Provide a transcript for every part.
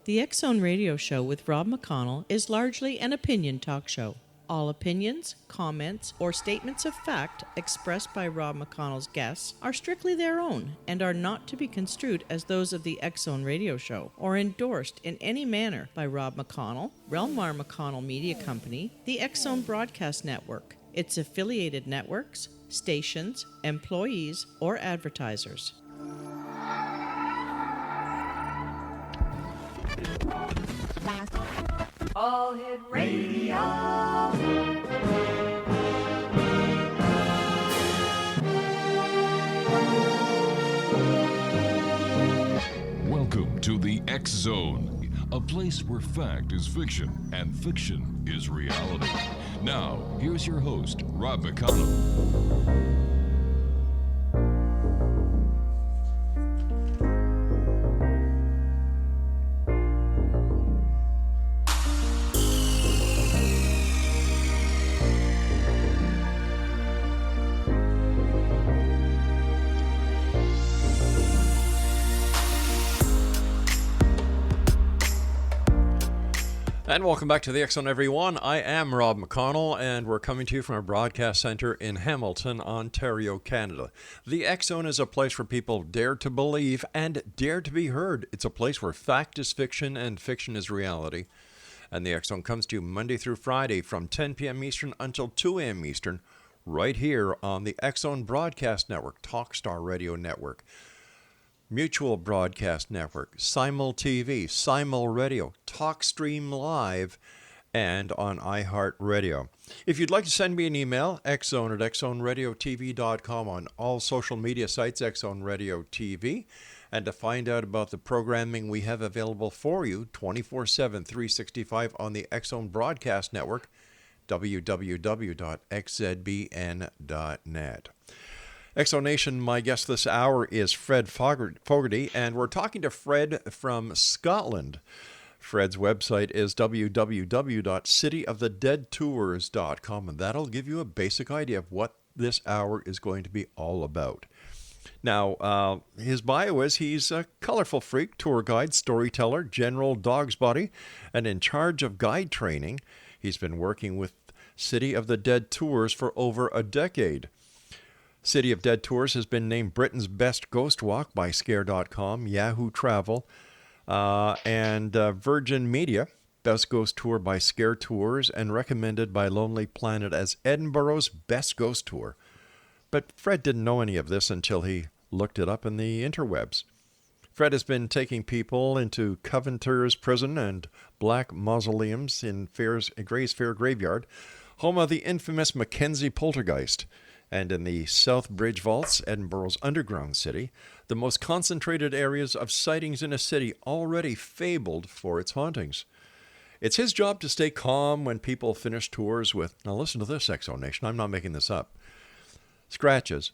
The X Zone Radio Show with Rob McConnell is largely an opinion talk show. All opinions, comments, or statements of fact expressed by Rob McConnell's guests are strictly their own and are not to be construed as those of the X Zone Radio Show or endorsed in any manner by Rob McConnell, Relmar McConnell Media Company, the X Zone Broadcast Network, its affiliated networks, stations, employees, or advertisers. All Hit Radio. Welcome to the X Zone, a place where fact is fiction and fiction is reality. Now, here's your host, Rob McConnell. And welcome back to the X Zone, everyone. I am Rob McConnell, and we're coming to you from our broadcast center in Hamilton, Ontario, Canada. The X Zone is a place where people dare to believe and dare to be heard. It's a place where fact is fiction and fiction is reality. And the X Zone comes to you Monday through Friday from 10 p.m. Eastern until 2 a.m. Eastern, right here on the X Zone Broadcast Network, Talkstar Radio Network, Mutual Broadcast Network, Simul TV, Simul Radio, TalkStream Live, and on iHeartRadio. If you'd like to send me an email, xzone at xzoneradiotv.com, on all social media sites, Xzone Radio TV, and to find out about the programming we have available for you 24/7, 365 on the Xzone Broadcast Network, www.xzbn.net. Exonation, my guest this hour is Fred Fogarty, and we're talking to Fred from Scotland. Fred's website is www.cityofthedeadtours.com, and that'll give you a basic idea of what this hour is going to be all about. Now, his bio is he's a colorful freak, tour guide, storyteller, general dog's body, and in charge of guide training. He's been working with City of the Dead Tours for over a decade. City of Dead Tours has been named Britain's Best Ghost Walk by Scare.com, Yahoo Travel, and Virgin Media, Best Ghost Tour by Scare Tours, and recommended by Lonely Planet as Edinburgh's Best Ghost Tour. But Fred didn't know any of this until he looked it up in the interwebs. Fred has been taking people into Covenanters Prison and Black Mausoleums in Gray's Fair Graveyard, home of the infamous Mackenzie Poltergeist, and in the South Bridge Vaults, Edinburgh's underground city, the most concentrated areas of sightings in a city already fabled for its hauntings. It's his job to stay calm when people finish tours with, now listen to this, Exonation, I'm not making this up, scratches,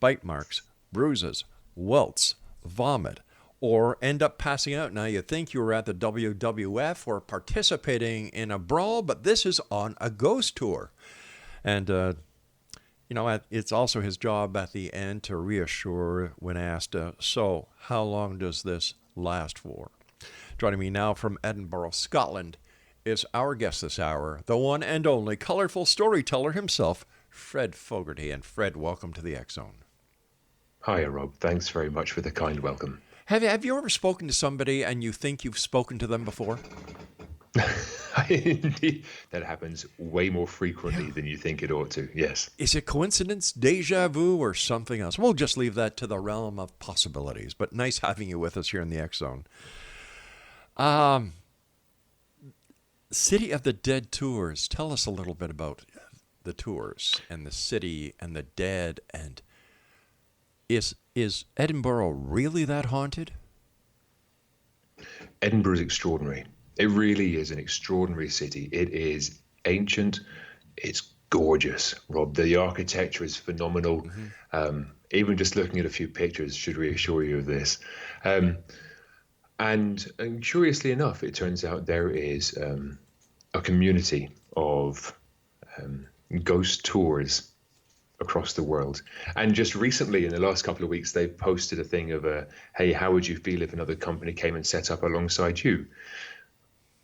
bite marks, bruises, welts, vomit, or end up passing out. Now, you think you were at the WWF or participating in a brawl, but this is on a ghost tour. And, it's also his job at the end to reassure when asked, so how long does this last for? Joining me now from Edinburgh, Scotland, is our guest this hour, the one and only colorful storyteller himself, Fred Fogarty. And Fred, welcome to the X Zone. Hiya, Rob. Thanks very much for the kind welcome. Have you ever spoken to somebody and you think you've spoken to them before? Indeed, that happens way more frequently than you think it ought to, yes. Is it coincidence, deja vu, or something else? We'll just leave that to the realm of possibilities, but nice having you with us here in the X Zone. City of the Dead Tours. Tell us a little bit about the tours and the city and the dead. And is Edinburgh really that haunted? Edinburgh is extraordinary. It really is an extraordinary city. It is ancient. It's gorgeous, Rob. The architecture is phenomenal. Mm-hmm. Even just looking at a few pictures should reassure you of this. And curiously enough, it turns out there is a community of ghost tours across the world. And just recently, in the last couple of weeks, they've posted a thing of hey, how would you feel if another company came and set up alongside you?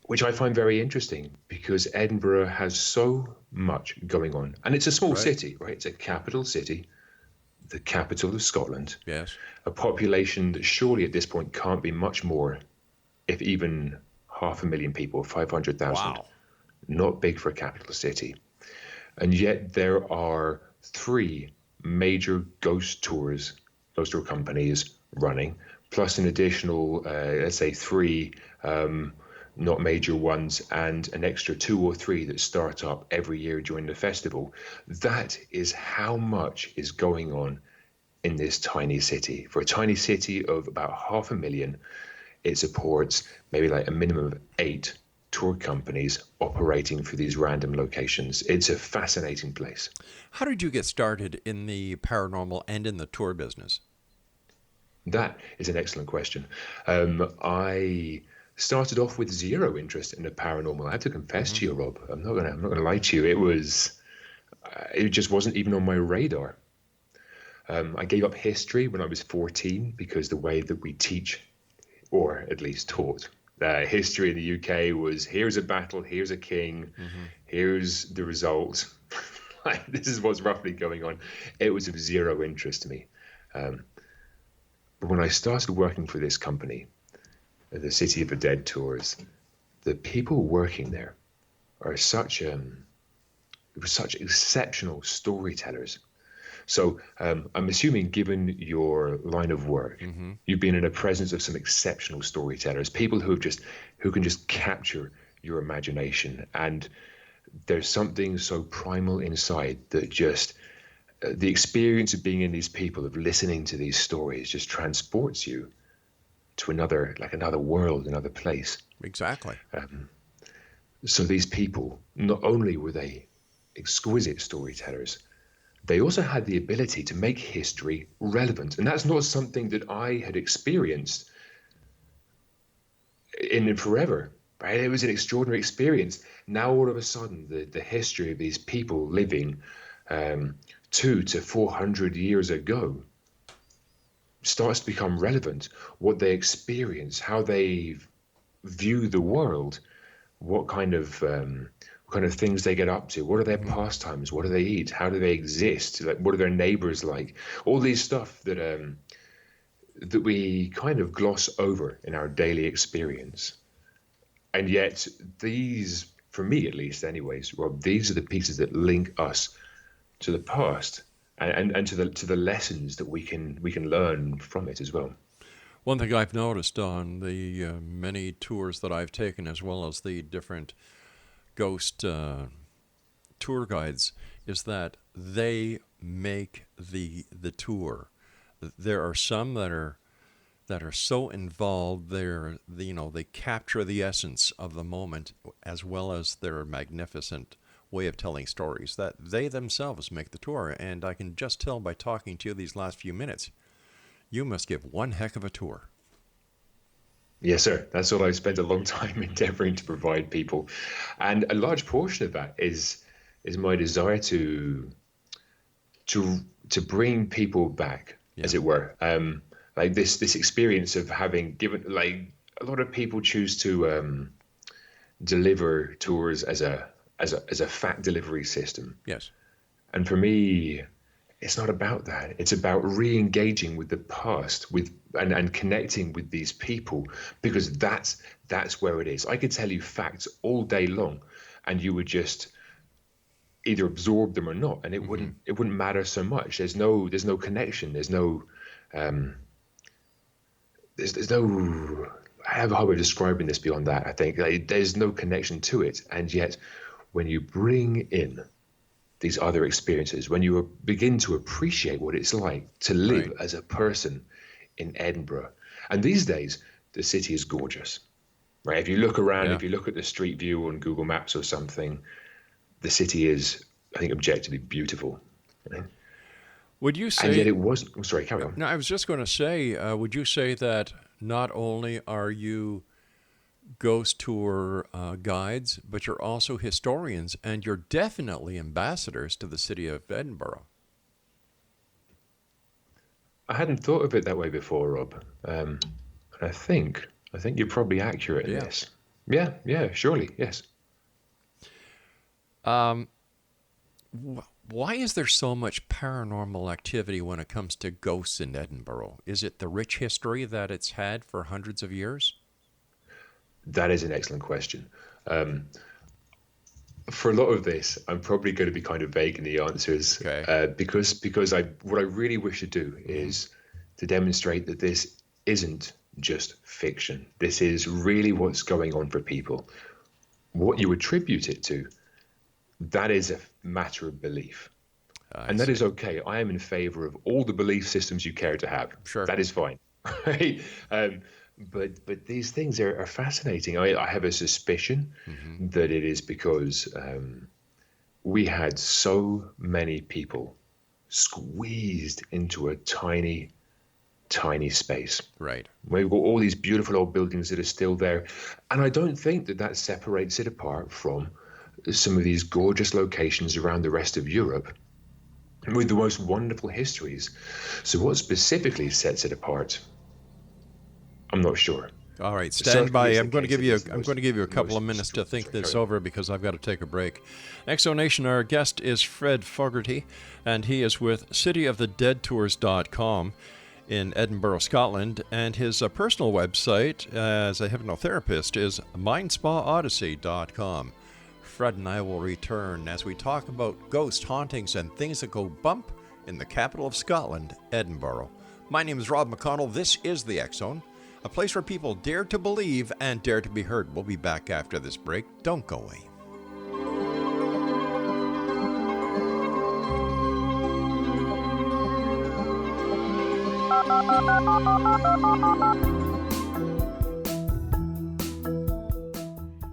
Which I find very interesting, because Edinburgh has so much going on. And it's a small city, right? It's a capital city, the capital of Scotland. Yes. A population that surely at this point can't be much more, if even 500,000 people, 500,000. Wow. Not big for a capital city. And yet there are 3 major ghost tour companies running, plus an additional, let's say 3 not major ones, and an extra 2 or 3 that start up every year during the festival. That is how much is going on in this tiny city. For a tiny city of about 500,000, it supports maybe like a minimum of 8 tour companies operating for these random locations. It's a fascinating place. How did you get started in the paranormal and in the tour business? That is an excellent question. I started off with zero interest in the paranormal. I have to confess to you, Rob. I'm not gonna lie to you. It just wasn't even on my radar. I gave up history when I was 14 because the way that we teach, or at least taught, history in the UK was, here's a battle, here's a king, here's the result. Like, this is what's roughly going on. It was of zero interest to me. But when I started working for this company, the City of the Dead tours, the people working there are such exceptional storytellers. So I'm assuming, given your line of work, you've been in the presence of some exceptional storytellers, people who can just capture your imagination. And there's something so primal inside that just the experience of being in these people, of listening to these stories, just transports you to another world, another place. Exactly. So these people, not only were they exquisite storytellers, they also had the ability to make history relevant. And that's not something that I had experienced in forever, right? It was an extraordinary experience. Now, all of a sudden, the history of these people living 200 to 400 years ago starts to become relevant. What they experience, how they view the world, what kind of things they get up to, what are their pastimes, what do they eat, how do they exist, like, what are their neighbors like, all these stuff that we kind of gloss over in our daily experience. And yet these, for me at least anyways, Rob, these are the pieces that link us to the past and to the lessons that we can learn from it as well. One thing I've noticed on the many tours that I've taken, as well as the different ghost tour guides, is that they make the tour. There are some that are so involved. They capture the essence of the moment, as well as their magnificent way of telling stories, that they themselves make the tour. And I can just tell by talking to you these last few minutes, you must give one heck of a tour. Yes, sir. That's what I've spent a long time endeavoring to provide people. And a large portion of that is my desire to bring people back, as it were. Like this experience of having given, like, a lot of people choose to deliver tours as a fact delivery system. Yes. And for me, it's not about that. It's about re-engaging with the past, and connecting with these people, because that's where it is. I could tell you facts all day long, and you would just either absorb them or not, and it wouldn't matter so much. There's no connection. There's no I have a hard way of describing this beyond that. I think, like, there's no connection to it, and yet when you bring in these other experiences, when you begin to appreciate what it's like to live as a person in Edinburgh. And these days, the city is gorgeous, right? If you look around, if you look at the street view on Google Maps or something, the city is, I think, objectively beautiful. Right? Would you say... And yet it wasn't... Oh, sorry, carry on. No, I was just going to say, would you say that not only are you ghost tour guides, but you're also historians, and you're definitely ambassadors to the city of Edinburgh? I hadn't thought of it that way before, Rob. And I think you're probably accurate in this. Yeah, surely, yes. Why is there so much paranormal activity when it comes to ghosts in Edinburgh? Is it the rich history that it's had for hundreds of years? That is an excellent question. For a lot of this, I'm probably going to be kind of vague in the answers, okay. because what I really wish to do is to demonstrate that this isn't just fiction. This is really what's going on for people. What you attribute it to, that is a matter of belief. And that is okay. I am in favor of all the belief systems you care to have. Sure. That is fine. Right? But these things are fascinating. I have a suspicion that it is because we had so many people squeezed into a tiny space. Right. We've got all these beautiful old buildings that are still there. And I don't think that separates it apart from some of these gorgeous locations around the rest of Europe with the most wonderful histories. So what specifically sets it apart? I'm not sure. All right, stand by. I'm going to give you a couple of minutes to think this over because I've got to take a break. Exonation, our guest is Fred Fogarty, and he is with cityofthedeadtours.com in Edinburgh, Scotland, and his personal website as a hypnotherapist is mindspaodyssey.com. Fred and I will return as we talk about ghost hauntings and things that go bump in the capital of Scotland, Edinburgh. My name is Rob McConnell. This is the X-Zone, a place where people dare to believe and dare to be heard. We'll be back after this break. Don't go away.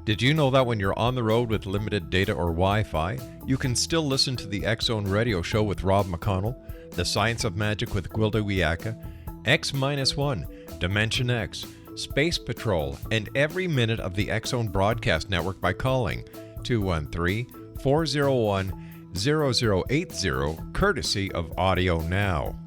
Did you know that when you're on the road with limited data or Wi-Fi, you can still listen to the X-Zone radio show with Rob McConnell, The Science of Magic with Gwilda Wiyaka, X-1, Dimension X, Space Patrol, and every minute of the X-Zone broadcast network by calling 213-401-0080, courtesy of Audio Now.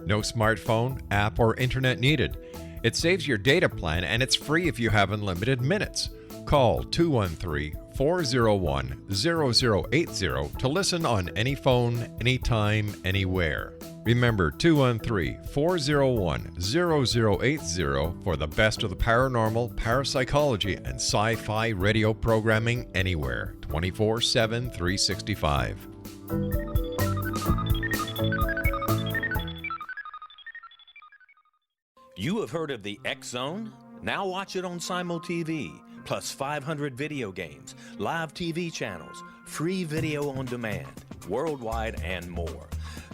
No smartphone, app, or internet needed. It saves your data plan and it's free if you have unlimited minutes. Call 213-401-0080 to listen on any phone, anytime, anywhere. Remember 213-401-0080 for the best of the paranormal, parapsychology, and sci-fi radio programming anywhere, 24/7, 365. You have heard of the X-Zone? Now watch it on Simul TV, plus 500 video games, live TV channels, free video on demand, worldwide, and more.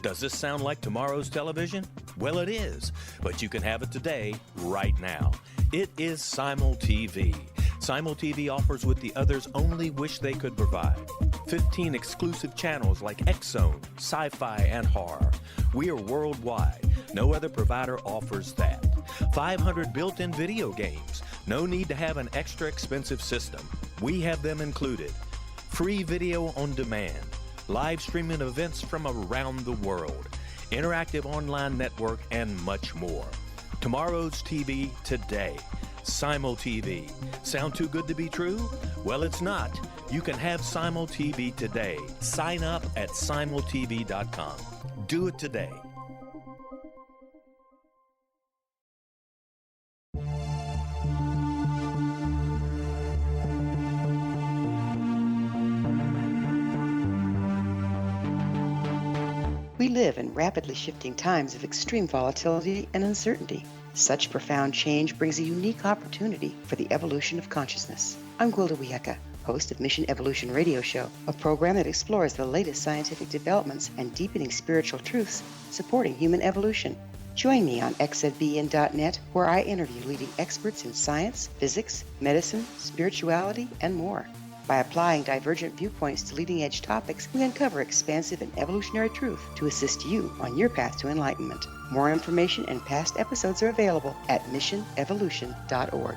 Does this sound like tomorrow's television? Well, it is, but you can have it today, right now. It is Simul TV. Simul TV offers what the others only wish they could provide. 15 exclusive channels like X-Zone, sci-fi, and horror. We are worldwide. No other provider offers that. 500 built-in video games. No need to have an extra expensive system. We have them included. Free video on demand. Live streaming events from around the world. Interactive online network, and much more. Tomorrow's TV today. Simul TV. Sound too good to be true? Well, it's not. You can have Simul TV today. Sign up at simultv.com. Do it today. We live in rapidly shifting times of extreme volatility and uncertainty. Such profound change brings a unique opportunity for the evolution of consciousness. I'm Gwilda Wiyaka, host of Mission Evolution Radio Show, a program that explores the latest scientific developments and deepening spiritual truths supporting human evolution. Join me on xzbn.net, where I interview leading experts in science, physics, medicine, spirituality, and more. By applying divergent viewpoints to leading-edge topics, we uncover expansive and evolutionary truth to assist you on your path to enlightenment. More information and past episodes are available at missionevolution.org.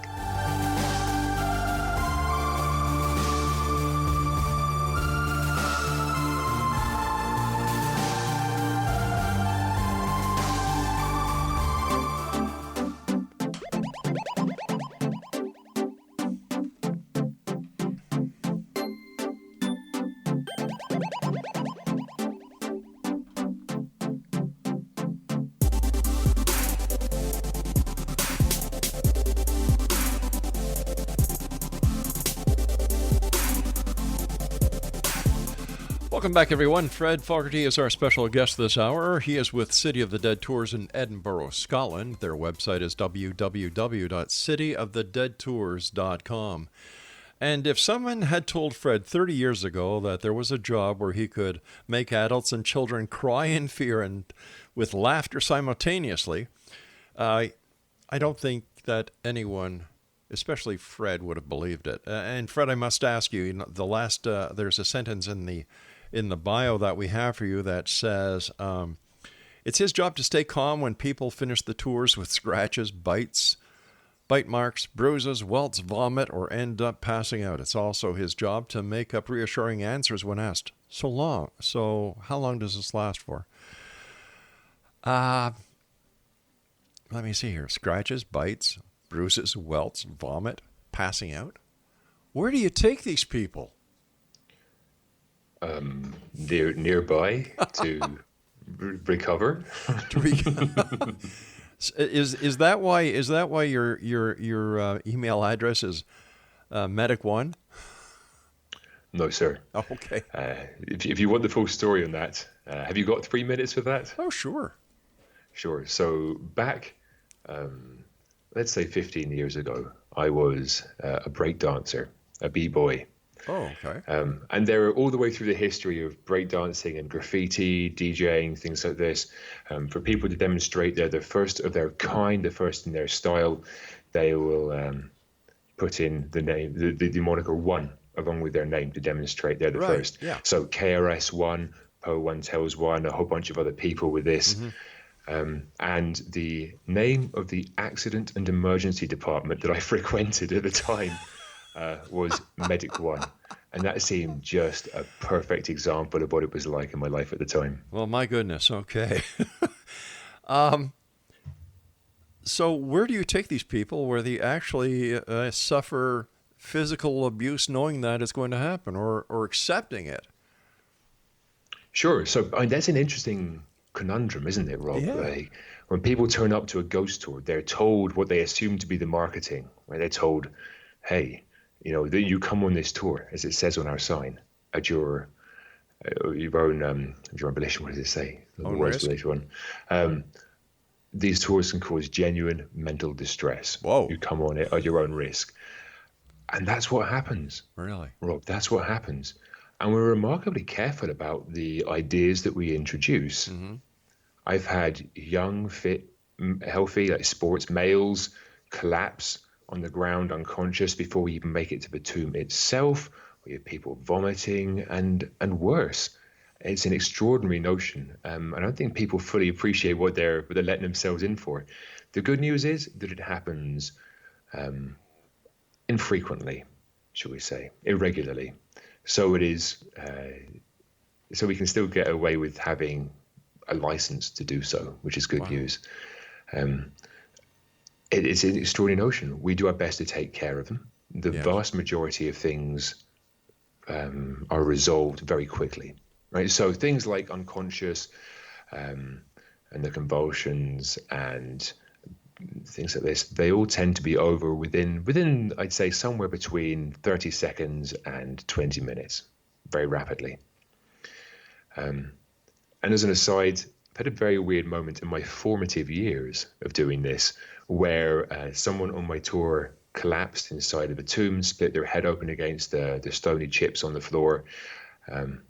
Welcome back, everyone. Fred Fogarty is our special guest this hour. He is with City of the Dead Tours in Edinburgh, Scotland. Their website is www.cityofthedeadtours.com. And if someone had told Fred 30 years ago that there was a job where he could make adults and children cry in fear and with laughter simultaneously, I don't think that anyone, especially Fred, would have believed it. And Fred, I must ask you, the last there's a sentence in the bio that we have for you that says it's his job to stay calm when people finish the tours with scratches, bite marks, bruises, welts, vomit, or end up passing out. It's also his job to make up reassuring answers when asked. So how long does this last for? Let me see here. Scratches, bites, bruises, welts, vomit, passing out. Where do you take these people? Nearby to recover. Is that why your email address is medic1? No, sir. Oh, okay. If you want the full story on that, have you got 3 minutes for that? Oh, sure. Sure. So back, let's say 15 years ago, I was a break dancer, a b-boy. Oh, okay. And they're all the way through the history of breakdancing and graffiti, DJing, things like this. For people to demonstrate they're the first of their kind, the first in their style, they will put in the name, the moniker 1 along with their name to demonstrate they're the first. Yeah. So KRS 1, Po 1 Tells 1, a whole bunch of other people with this. Mm-hmm. And the name of the accident and emergency department that I frequented at the time was Medic 1. And that seemed just a perfect example of what it was like in my life at the time. Well, my goodness. Okay. So where do you take these people where they actually suffer physical abuse knowing that it's going to happen or accepting it? Sure. So that's an interesting conundrum, isn't it, Rob? Yeah. When people turn up to a ghost tour, they're told what they assume to be the marketing, right? They're told, hey, you come on this tour, as it says on our sign, at your own volition. What does it say? Own risk. Later on. These tours can cause genuine mental distress. Whoa. You come on it at your own risk. And that's what happens. Really? Rob, that's what happens. And we're remarkably careful about the ideas that we introduce. Mm-hmm. I've had young, fit, healthy, like sports males collapse on the ground unconscious before we even make it to the tomb itself. We have people vomiting and worse. It's an extraordinary notion. I don't think people fully appreciate what they're letting themselves in for. The good news is that it happens infrequently, shall we say, irregularly. So it is. So we can still get away with having a license to do so, which is good news. It's an extraordinary notion. We do our best to take care of them. The vast majority of things are resolved very quickly, right? So things like unconscious and the convulsions and things like this, they all tend to be over within I'd say somewhere between 30 seconds and 20 minutes, very rapidly. And as an aside, I've had a very weird moment in my formative years of doing this where someone on my tour collapsed inside of a tomb, split their head open against the stony chips on the floor. And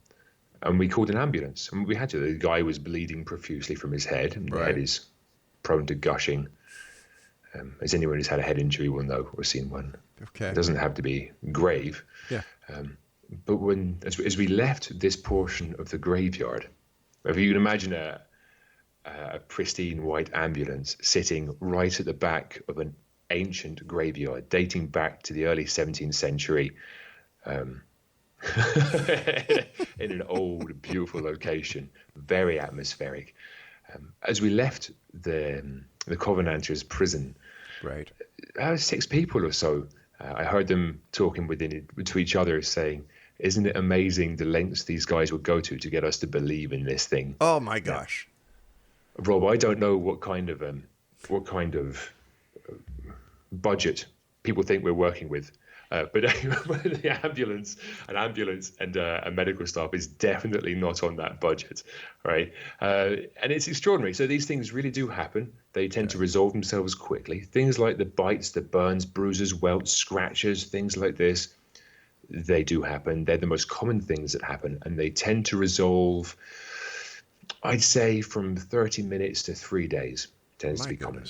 we called an ambulance. And we had to. The guy was bleeding profusely from his head. And the head is prone to gushing. As anyone who's had a head injury will know or seen one. Okay. It doesn't have to be grave. Yeah. But as we left this portion of the graveyard, if you can imagine a pristine white ambulance sitting right at the back of an ancient graveyard dating back to the early 17th century in an old, beautiful location, very atmospheric. As we left the Covenanters prison, 6 people or so, I heard them talking to each other saying, isn't it amazing the lengths these guys would go to get us to believe in this thing? Oh my gosh. Rob, I don't know what kind of budget people think we're working with. But the ambulance and a medical staff is definitely not on that budget, right? And it's extraordinary. So these things really do happen. They tend to resolve themselves quickly. Things like the bites, the burns, bruises, welts, scratches, things like this, they do happen. They're the most common things that happen, and they tend to resolve, I'd say, from 30 minutes to 3 days. Tends to be common.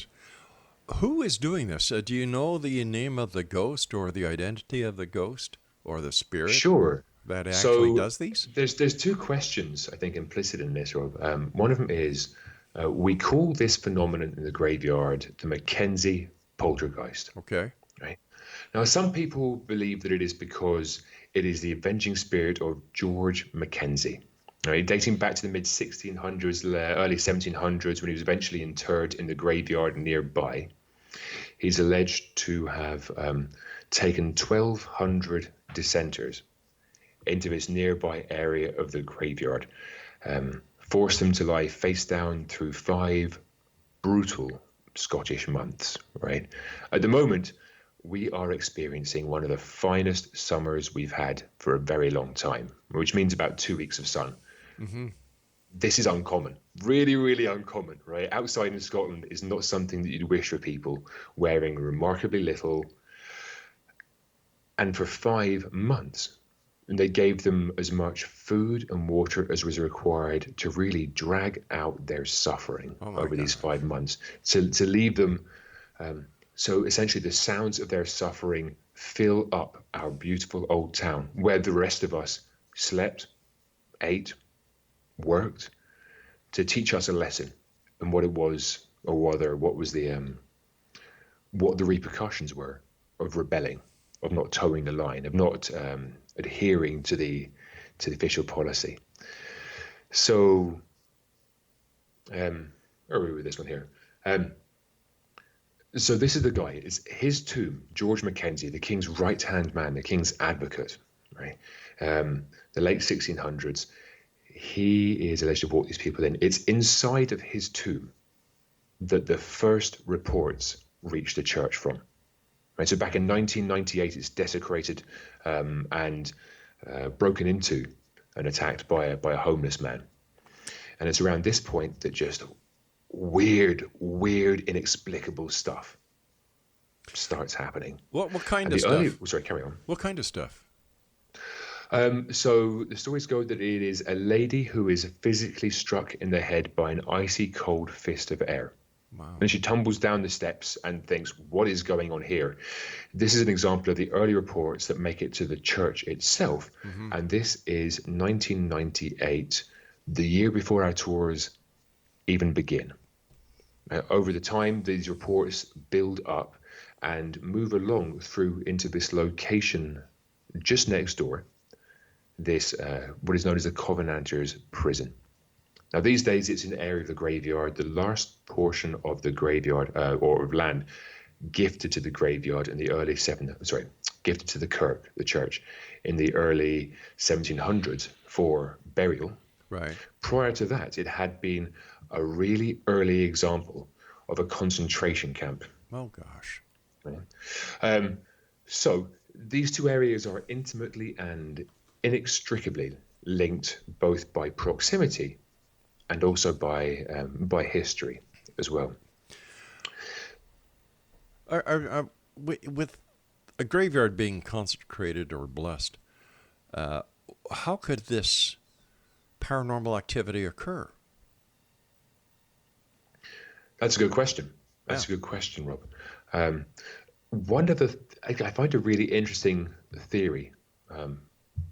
Who is doing this? Do you know the name of the ghost or the identity of the ghost or the spirit? Sure. That actually does these? There's two questions, I think, implicit in this, Rob. One of them is, we call this phenomenon in the graveyard the Mackenzie poltergeist. Okay. Right. Now, some people believe that it is because it is the avenging spirit of George Mackenzie, right, dating back to the mid-1600s, early 1700s, when he was eventually interred in the graveyard nearby. He's alleged to have taken 1,200 dissenters into this nearby area of the graveyard, forced them to lie face down through 5 brutal Scottish months, right? At the moment, we are experiencing one of the finest summers we've had for a very long time, which means about 2 weeks of sun. Mm-hmm. This is uncommon, really, really uncommon, right? Outside in Scotland is not something that you'd wish for people, wearing remarkably little. And for 5 months, and they gave them as much food and water as was required to really drag out their suffering over these 5 months, to leave them. So essentially the sounds of their suffering fill up our beautiful old town, where the rest of us slept, ate, worked, to teach us a lesson and what it was, or rather what was what the repercussions were of rebelling, of not towing the line, of not adhering to the official policy. So, where are we with this one here? So this is the guy. It's his tomb, George Mackenzie, the king's right-hand man, the king's advocate, right? The late 1600s. He is alleged to have brought these people in. It's inside of his tomb that the first reports reached the church from. Right, so back in 1998, it's desecrated and broken into and attacked by a homeless man. And it's around this point that just weird, inexplicable stuff starts happening. What kind of stuff? Sorry, carry on. What kind of stuff? So the stories go that it is a lady who is physically struck in the head by an icy cold fist of air. Wow. And she tumbles down the steps and thinks, what is going on here? This is an example of the early reports that make it to the church itself. Mm-hmm. And this is 1998, the year before our tours even begin. Over the time, these reports build up and move along through into this location just next door, this what is known as the Covenanters prison. Now, these days, it's an area of the graveyard, the last portion of the graveyard or of land gifted to the graveyard in the early gifted to the church in the early 1700s for burial. Right. Prior to that, it had been a really early example of a concentration camp. Oh, gosh. Right. So these two areas are intimately and inextricably linked, both by proximity and also by history as well. With a graveyard being consecrated or blessed, how could this paranormal activity occur? That's a good question. That's a good question, Rob. I find a really interesting theory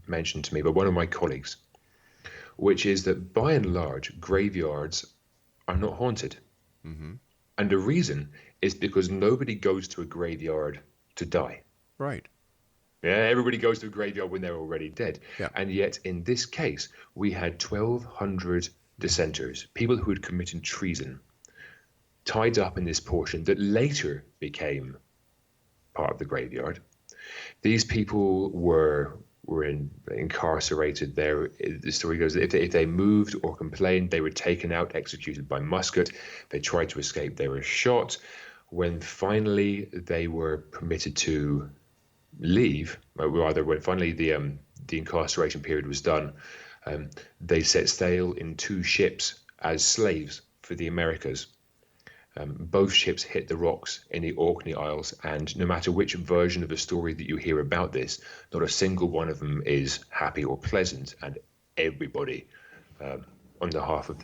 mentioned to me by one of my colleagues, which is that by and large, graveyards are not haunted. Mm-hmm. And the reason is because nobody goes to a graveyard to die. Right. Yeah, everybody goes to a graveyard when they're already dead. Yeah. And yet, in this case, we had 1,200 dissenters, people who had committed treason, tied up in this portion that later became part of the graveyard. These people were incarcerated there. The story goes that if they moved or complained, they were taken out, executed by musket. They tried to escape, they were shot. When finally they were permitted to leave, or rather when finally the incarceration period was done, they set sail in 2 ships as slaves for the Americas. Both ships hit the rocks in the Orkney Isles, and no matter which version of the story that you hear about this, not a single one of them is happy or pleasant, and everybody on behalf of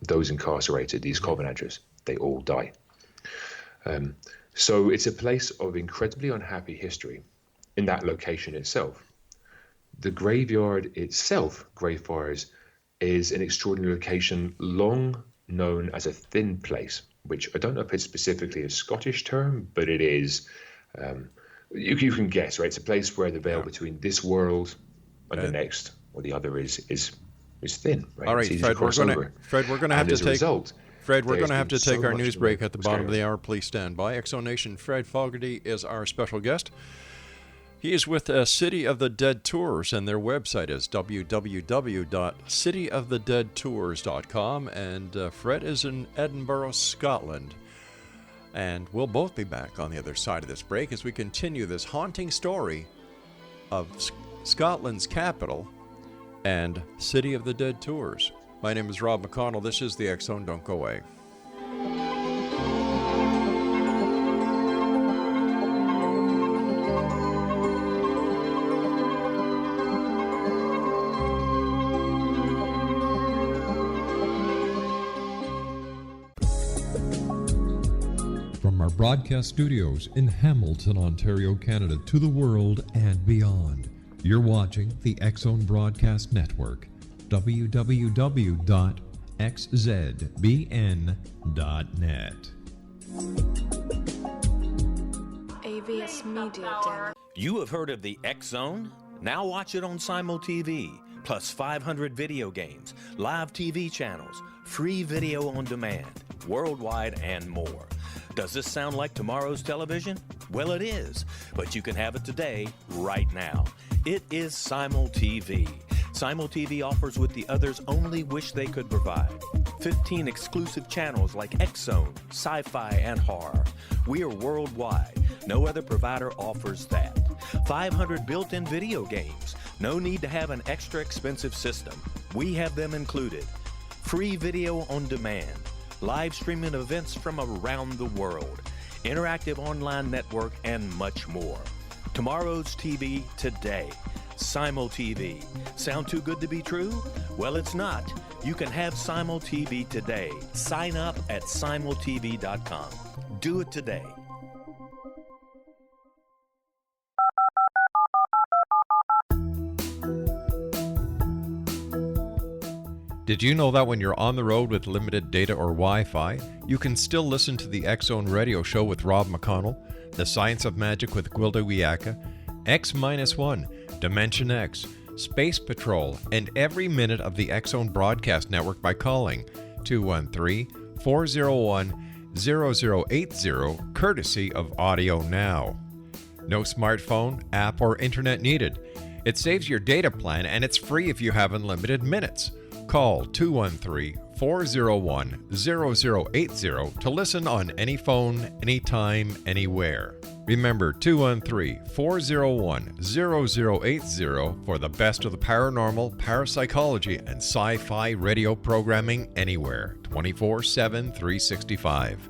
those incarcerated, these Covenanters, they all die. So it's a place of incredibly unhappy history in that location itself. The graveyard itself, Greyfriars, is an extraordinary location, long known as a thin place, which I don't know if it's specifically a Scottish term, but it is. You can guess, right? It's a place where the veil between this world and the next, or the other, is thin. Right? All right, Fred, we're going to have to take. Fred, we're going to have to take our news break at the bottom of the hour. Please stand by. Exonation Fred Fogarty is our special guest. He is with City of the Dead Tours, and their website is www.cityofthedeadtours.com, and Fred is in Edinburgh, Scotland. And we'll both be back on the other side of this break as we continue this haunting story of Scotland's capital and City of the Dead Tours. My name is Rob McConnell. This is the X Zone. Don't go away. From our broadcast studios in Hamilton, Ontario, Canada, to the world and beyond, you're watching the X Zone Broadcast Network. www.xzbn.net. AVS Media. You have heard of the X Zone? Now watch it on Simul TV, plus 500 video games, live TV channels, free video on demand, worldwide, and more. Does this sound like tomorrow's television? Well, it is, but you can have it today, right now. It is Simul TV. Simul TV offers what the others only wish they could provide. 15 exclusive channels like X-Zone, Sci-Fi, and Horror. We are worldwide. No other provider offers that. 500 built-in video games. No need to have an extra expensive system. We have them included. Free video on demand. Live streaming events from around the world. Interactive online network, and much more. Tomorrow's TV today. Simul TV. Sound too good to be true? Well, it's not. You can have Simul TV today. Sign up at simultv.com. Do it today. Did you know that when you're on the road with limited data or Wi-Fi, you can still listen to the X Zone radio show with Rob McConnell, The Science of Magic with Gwilda Wiyaka, X-1, Dimension X, Space Patrol, and every minute of the X Zone broadcast network by calling 213-401-0080, courtesy of Audio Now. No smartphone, app, or internet needed. It saves your data plan, and it's free if you have unlimited minutes. Call 213-401-0080 to listen on any phone, anytime, anywhere. Remember 213-401-0080 for the best of the paranormal, parapsychology, and sci-fi radio programming anywhere, 24/7, 365.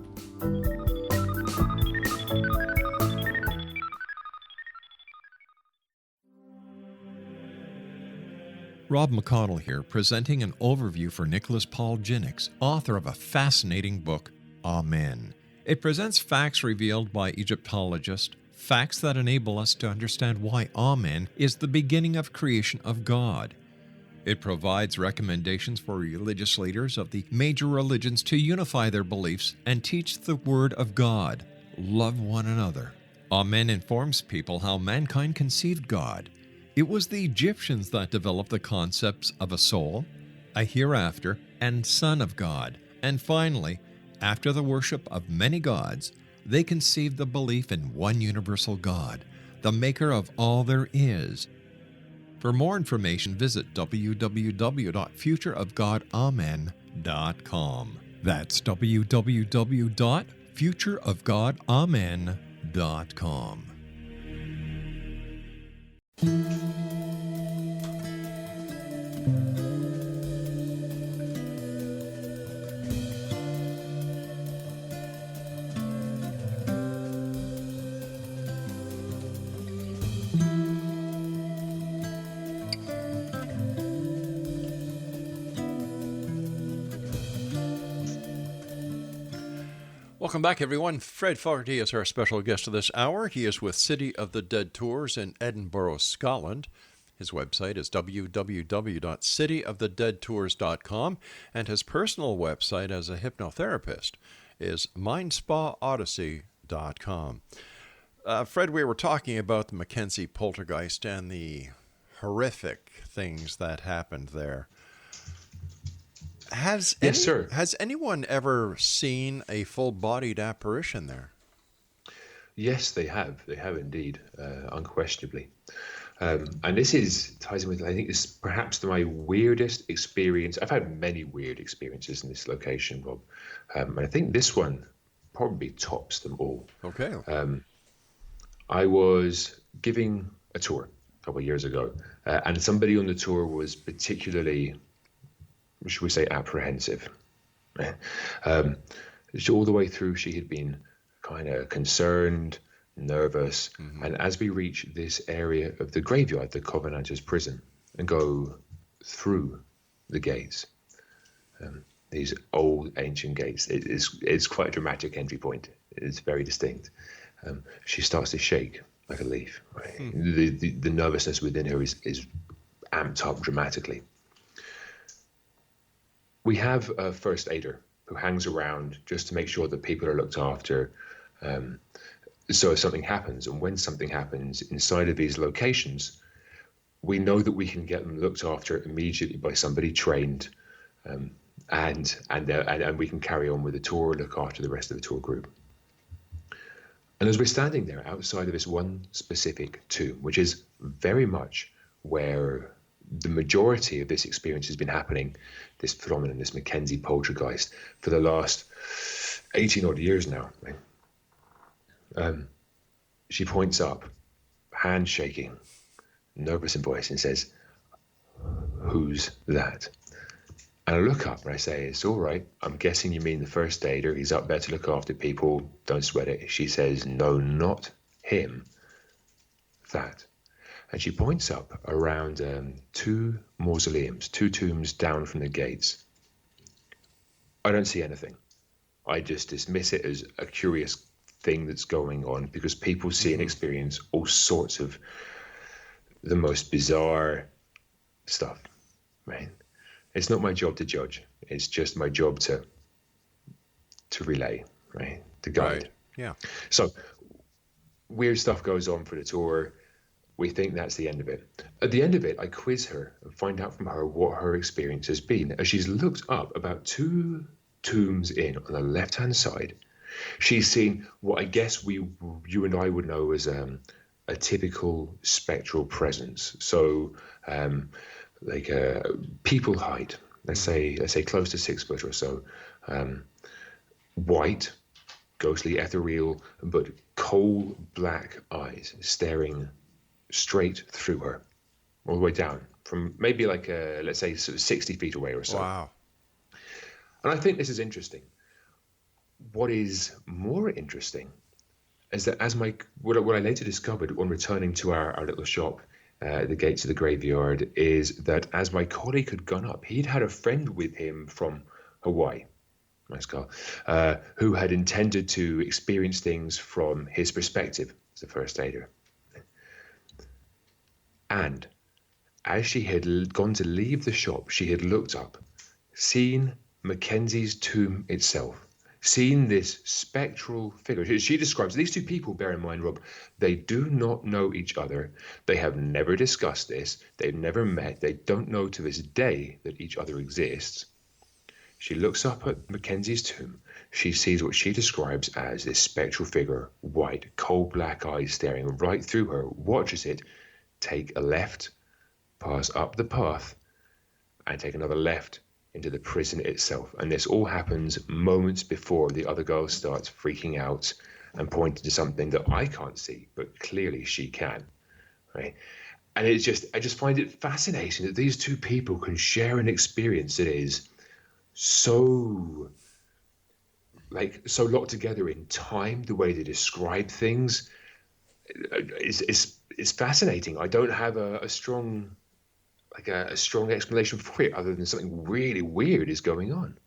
Rob McConnell here, presenting an overview for Nicholas Paul Jennings, author of a fascinating book, Amen. It presents facts revealed by Egyptologists, facts that enable us to understand why Amen is the beginning of creation of God. It provides recommendations for religious leaders of the major religions to unify their beliefs and teach the Word of God. Love one another. Amen informs people how mankind conceived God. It was the Egyptians that developed the concepts of a soul, a hereafter, and Son of God. And finally, after the worship of many gods, they conceived the belief in one universal God, the maker of all there is. For more information, visit www.futureofgodamen.com. That's www.futureofgodamen.com. TWATNews.com. Welcome back, everyone. Fred Fogarty is our special guest of this hour. He is with City of the Dead Tours in Edinburgh, Scotland. His website is www.cityofthedeadtours.com, and his personal website as a hypnotherapist is mindspaodyssey.com. Fred, we were talking about the Mackenzie poltergeist and the horrific things that happened there. Has anyone ever seen a full-bodied apparition there? Yes, they have. They have indeed, unquestionably. And this ties in with, I think, this is perhaps my weirdest experience. I've had many weird experiences in this location, Rob. And I think this one probably tops them all. Okay. I was giving a tour a couple of years ago, and somebody on the tour was particularly, should we say, apprehensive. All the way through, she had been kind of concerned, nervous. Mm-hmm. And as we reach this area of the graveyard, the Covenanters prison, and go through the gates, these old ancient gates, it's quite a dramatic entry point. It's very distinct. She starts to shake like a leaf. Right? The nervousness within her is amped up dramatically. We have a first aider who hangs around just to make sure that people are looked after. So if something happens, and when something happens inside of these locations, we know that we can get them looked after immediately by somebody trained, and we can carry on with the tour, look after the rest of the tour group. And as we're standing there outside of this one specific tomb, which is very much where the majority of this experience has been happening, this phenomenon, this Mackenzie poltergeist, for the last 18 odd years now. Right? She points up, hand shaking, nervous in voice, and says, "Who's that?" And I look up and I say, "It's all right. I'm guessing you mean the first aider. He's up there to look after people. Don't sweat it." She says, "No, not him. That." And she points up around two mausoleums, two tombs down from the gates. I don't see anything. I just dismiss it as a curious thing that's going on, because people see and experience all sorts of the most bizarre stuff, right? It's not my job to judge. It's just my job to relay, right? To guide. Right. Yeah. So weird stuff goes on for the tour. We think that's the end of it. At the end of it, I quiz her and find out from her what her experience has been. As she's looked up about two tombs in on the left-hand side, she's seen what I guess you and I would know as a typical spectral presence. So like people height, let's say close to 6 foot or so, white, ghostly, ethereal, but coal black eyes staring straight through her, all the way down from maybe like let's say sort of 60 feet away or so. Wow. And I think this is interesting. What is more interesting is that what I later discovered on returning to our little shop at the gates of the graveyard is that as my colleague had gone up, he'd had a friend with him from Hawaii, nice car, who had intended to experience things from his perspective as a first aider. And as she had gone to leave the shop, she had looked up, seen Mackenzie's tomb itself, seen this spectral figure. She describes these two people, bear in mind, Rob, they do not know each other. They have never discussed this. They've never met. They don't know to this day that each other exists. She looks up at Mackenzie's tomb. She sees what she describes as this spectral figure, white, coal black eyes staring right through her, watches it take a left, pass up the path, and take another left into the prison itself. And this all happens moments before the other girl starts freaking out and pointing to something that I can't see, but clearly she can, right? And I just find it fascinating that these two people can share an experience that is so locked together in time. The way they describe things is fascinating. I don't have a strong explanation for it other than something really weird is going on.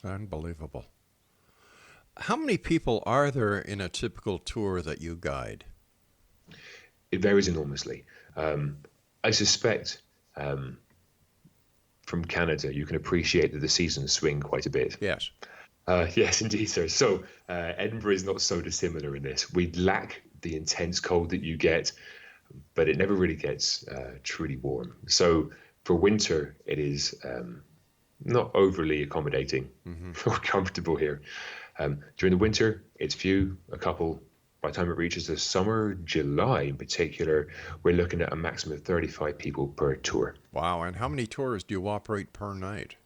Unbelievable. How many people are there in a typical tour that you guide? It varies enormously. I suspect from Canada, you can appreciate that the seasons swing quite a bit. Yes. Yes, indeed, sir. So Edinburgh is not so dissimilar in this. We lack the intense cold that you get, but it never really gets truly warm. So for winter, it is not overly accommodating or comfortable here. During the winter, it's a couple. By the time it reaches the summer, July in particular, we're looking at a maximum of 35 people per tour. Wow, and how many tours do you operate per night?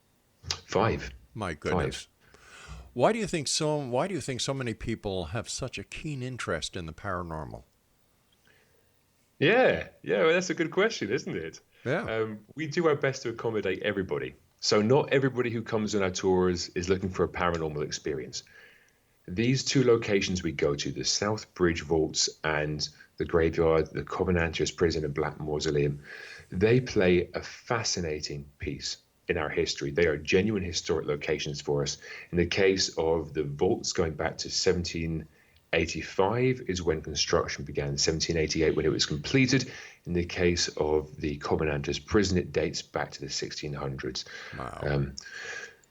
5. My goodness. 5. Why do you think so many people have such a keen interest in the paranormal? Yeah, well, that's a good question, isn't it? Yeah. We do our best to accommodate everybody. So not everybody who comes on our tours is looking for a paranormal experience. These two locations we go to, the South Bridge Vaults and the graveyard, the Covenanters Prison and Black Mausoleum, they play a fascinating piece in our history. They are genuine historic locations for us. In the case of the vaults, going back to 1785 is when construction began, 1788 when it was completed. In the case of the Covenanters Prison, it dates back to the 1600s. Wow.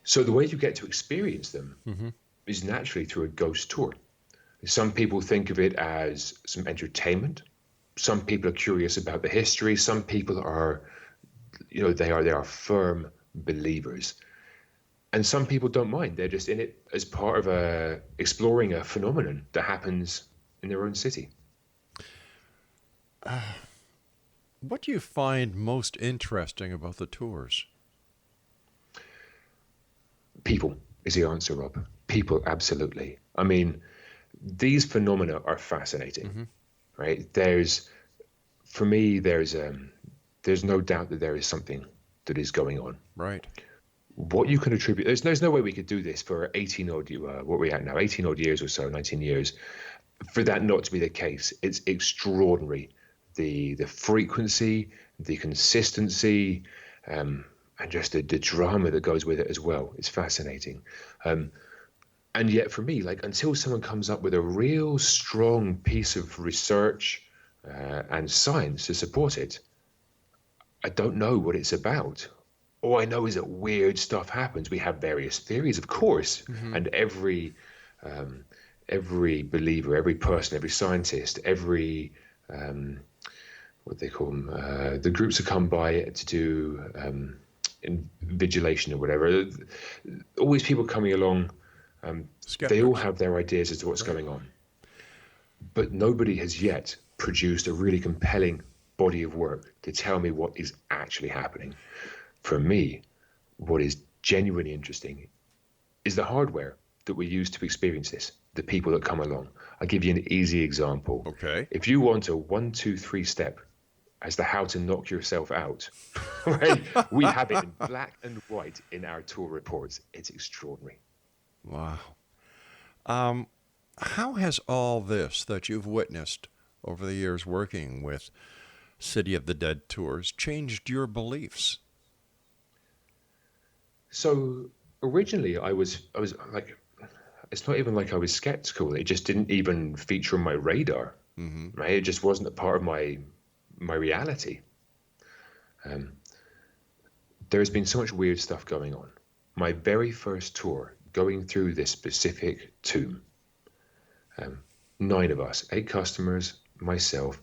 So the way you get to experience them is naturally through a ghost tour. Some people think of it as some entertainment. Some people are curious about the history. Some people are, they are firm believers. And some people don't mind. They're just in it as part of exploring a phenomenon that happens in their own city. What do you find most interesting about the tours? People is the answer, Rob. People, absolutely. I mean, these phenomena are fascinating, right? There's no doubt that there is something that is going on. Right. What you can attribute, there's no way we could do this for 18 odd years or so, 19 years, for that not to be the case. It's extraordinary. The frequency, the consistency, and just the drama that goes with it as well. It's fascinating. And yet for me, until someone comes up with a real strong piece of research and science to support it, I don't know what it's about. All I know is that weird stuff happens. We have various theories, of course, and every believer, every person, every scientist, every what they call them, the groups that come by to do invigilation or whatever. Always people coming along. They all have their ideas as to what's going on, but nobody has yet produced a really compelling body of work to tell me what is actually happening. For me, what is genuinely interesting is the hardware that we use to experience this, the people that come along. I'll give you an easy example. Okay. If you want a 1, 2, 3 step as to how to knock yourself out, right? We have it in black and white in our tour reports. It's extraordinary. Wow. How has all this that you've witnessed over the years working with City of the Dead tours changed your beliefs? So originally I was like, it's not even like I was skeptical. It just didn't even feature on my radar. Right? It just wasn't a part of my reality. There's been so much weird stuff going on. My very first tour, going through this specific tomb, 9 of us, 8 customers, myself.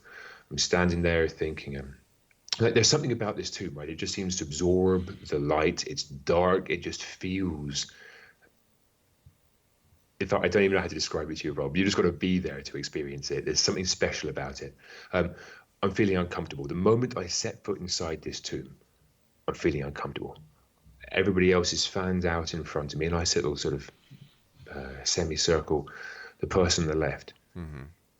I'm standing there thinking, there's something about this tomb, right? It just seems to absorb the light. It's dark. It just feels. In fact, I don't even know how to describe it to you, Rob. You just got to be there to experience it. There's something special about it. I'm feeling uncomfortable. The moment I set foot inside this tomb, I'm feeling uncomfortable. Everybody else is fanned out in front of me, and I sit all sort of semicircle The person on the left,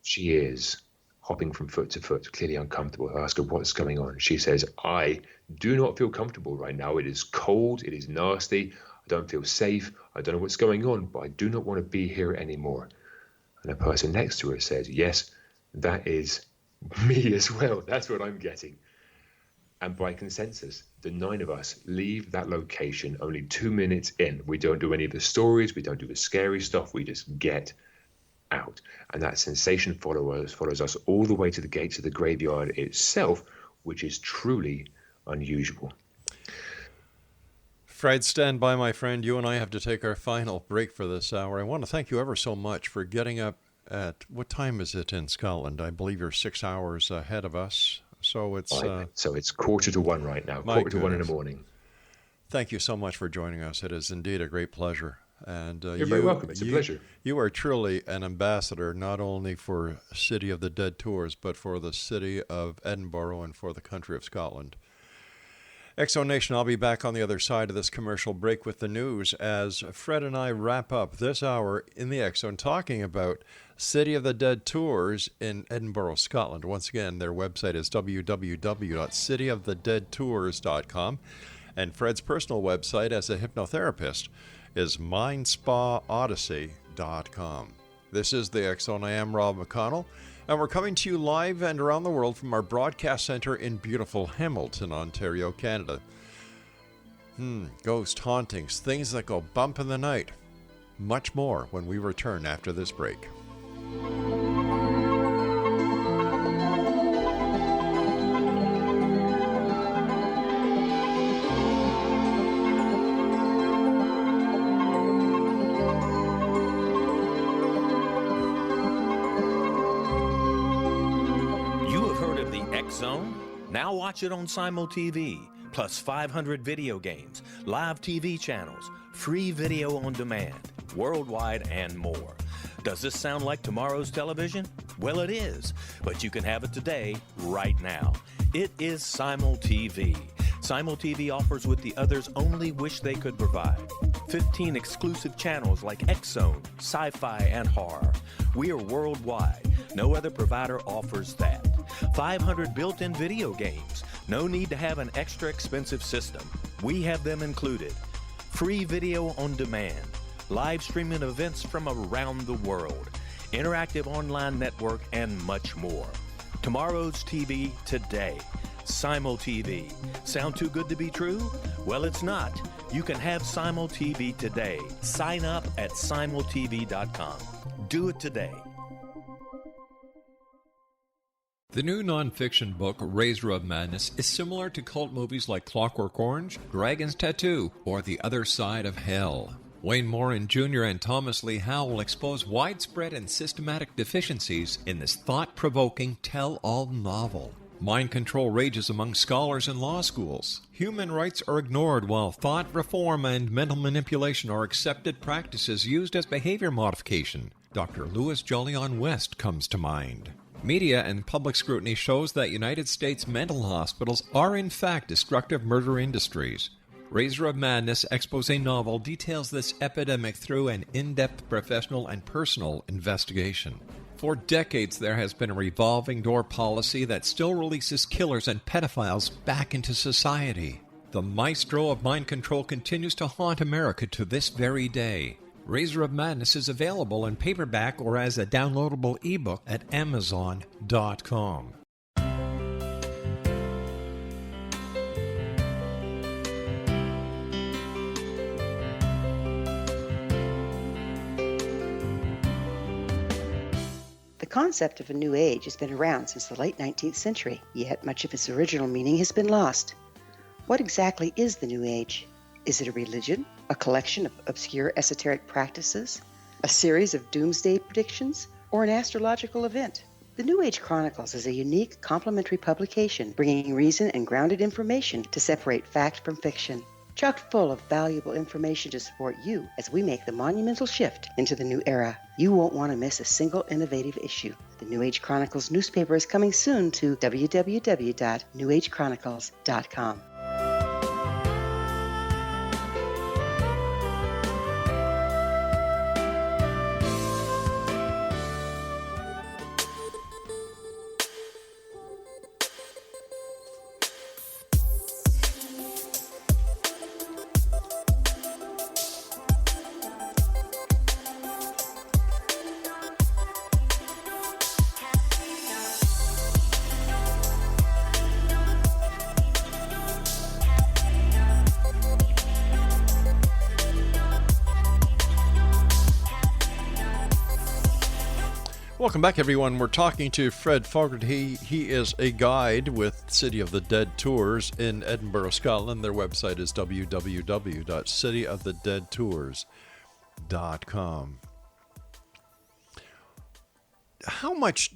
she is hopping from foot to foot, clearly uncomfortable. I ask her what's going on. She says, I do not feel comfortable right now. It is cold. It is nasty. I don't feel safe. I don't know what's going on, but I do not want to be here anymore. And the person next to her says, yes, that is me as well. That's what I'm getting. And by consensus, the 9 of us leave that location only 2 minutes in. We don't do any of the stories. We don't do the scary stuff. We just get out. And that sensation follows us all the way to the gates of the graveyard itself, which is truly unusual. Fred, stand by, my friend. You and I have to take our final break for this hour. I want to thank you ever so much for getting up at, what time is it in Scotland? I believe you're 6 hours ahead of us. So it's so it's 1:45 right now, 1:45 in the morning. Thank you so much for joining us. It is indeed a great pleasure. And you're very welcome. It's a pleasure. You are truly an ambassador, not only for City of the Dead tours, but for the city of Edinburgh and for the country of Scotland. Exo Nation, I'll be back on the other side of this commercial break with the news as Fred and I wrap up this hour in the Exo talking about City of the Dead tours in Edinburgh, Scotland. Once again, their website is www.cityofthedeadtours.com, and Fred's personal website as a hypnotherapist is mindspaodyssey.com. This is the Exo, and I am Rob McConnell. And we're coming to you live and around the world from our broadcast center in beautiful Hamilton, Ontario, Canada. Ghost hauntings, things that go bump in the night. Much more when we return after this break. Zone? Now watch it on SimulTV, plus 500 video games, live TV channels, free video on demand, worldwide, and more. Does this sound like tomorrow's television? Well, it is, but you can have it today, right now. It is SimulTV. SimulTV offers what the others only wish they could provide. 15 exclusive channels like X-Zone, Sci-Fi, and Horror. We are worldwide. No other provider offers that. 500 built-in video games. No need to have an extra expensive system. We have them included. Free video on demand. Live streaming events from around the world. Interactive online network, and much more. Tomorrow's TV today. SimulTV. Sound too good to be true? Well, it's not. You can have SimulTV today. Sign up at simultv.com. Do it today. The new nonfiction book, Razor of Madness, is similar to cult movies like Clockwork Orange, Dragon's Tattoo, or The Other Side of Hell. Wayne Morin Jr. and Thomas Lee Howe will expose widespread and systematic deficiencies in this thought-provoking tell-all novel. Mind control rages among scholars in law schools. Human rights are ignored while thought reform and mental manipulation are accepted practices used as behavior modification. Dr. Louis Jolyon West comes to mind. Media and public scrutiny shows that United States mental hospitals are in fact destructive murder industries. Razor of Madness expose novel details this epidemic through an in-depth professional and personal investigation. For decades, there has been a revolving door policy that still releases killers and pedophiles back into society. The maestro of mind control continues to haunt America to this very day. Razor of Madness is available in paperback or as a downloadable ebook at Amazon.com. The concept of a new age has been around since the late 19th century, yet much of its original meaning has been lost. What exactly is the new age? Is it a religion, a collection of obscure esoteric practices, a series of doomsday predictions, or an astrological event? The New Age Chronicles is a unique complementary publication bringing reason and grounded information to separate fact from fiction. Chock full of valuable information to support you as we make the monumental shift into the new era. You won't want to miss a single innovative issue. The New Age Chronicles newspaper is coming soon to www.newagechronicles.com. Welcome back, everyone. We're talking to Fred Fogarty. He is a guide with City of the Dead Tours in Edinburgh, Scotland. Their website is www.cityofthedeadtours.com. How much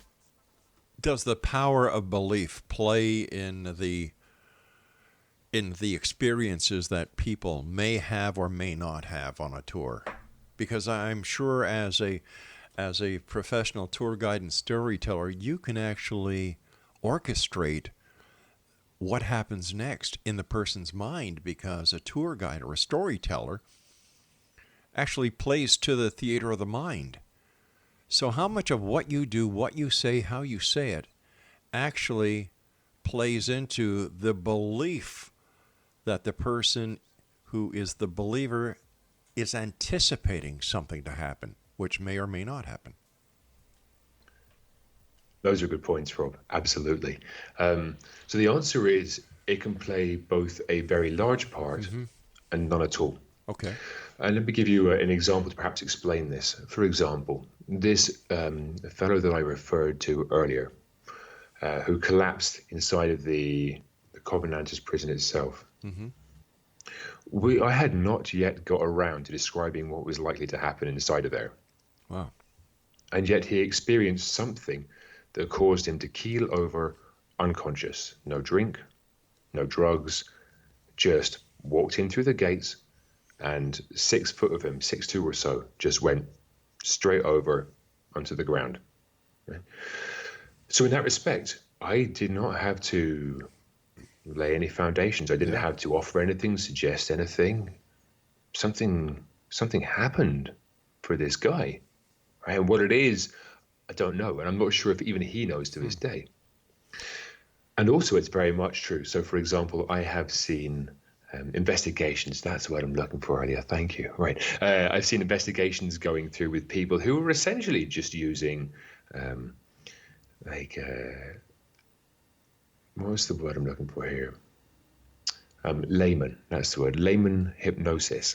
does the power of belief play in the experiences that people may have or may not have on a tour? Because I'm sure as a professional tour guide and storyteller, you can actually orchestrate what happens next in the person's mind, because a tour guide or a storyteller actually plays to the theater of the mind. So how much of what you do, what you say, how you say it, actually plays into the belief that the person who is the believer is anticipating something to happen, which may or may not happen? Those are good points, Rob. Absolutely. So the answer is it can play both a very large part and none at all. Okay. And let me give you an example to perhaps explain this. For example, this fellow that I referred to earlier, who collapsed inside of the Covenanters prison itself. I had not yet got around to describing what was likely to happen inside of there. Wow. And yet he experienced something that caused him to keel over unconscious. No drink, no drugs, just walked in through the gates, and 6 foot of him, 6'2" or so, just went straight over onto the ground. Right? So in that respect, I did not have to lay any foundations. I didn't have to offer anything, suggest anything. Something happened for this guy. Right? And what it is, I don't know. And I'm not sure if even he knows to this day. And also, it's very much true. So, for example, I have seen investigations. That's what I'm looking for earlier. Thank you. Right. I've seen investigations going through with people who are essentially just using, what's the word I'm looking for here? Layman. That's the word. Layman hypnosis.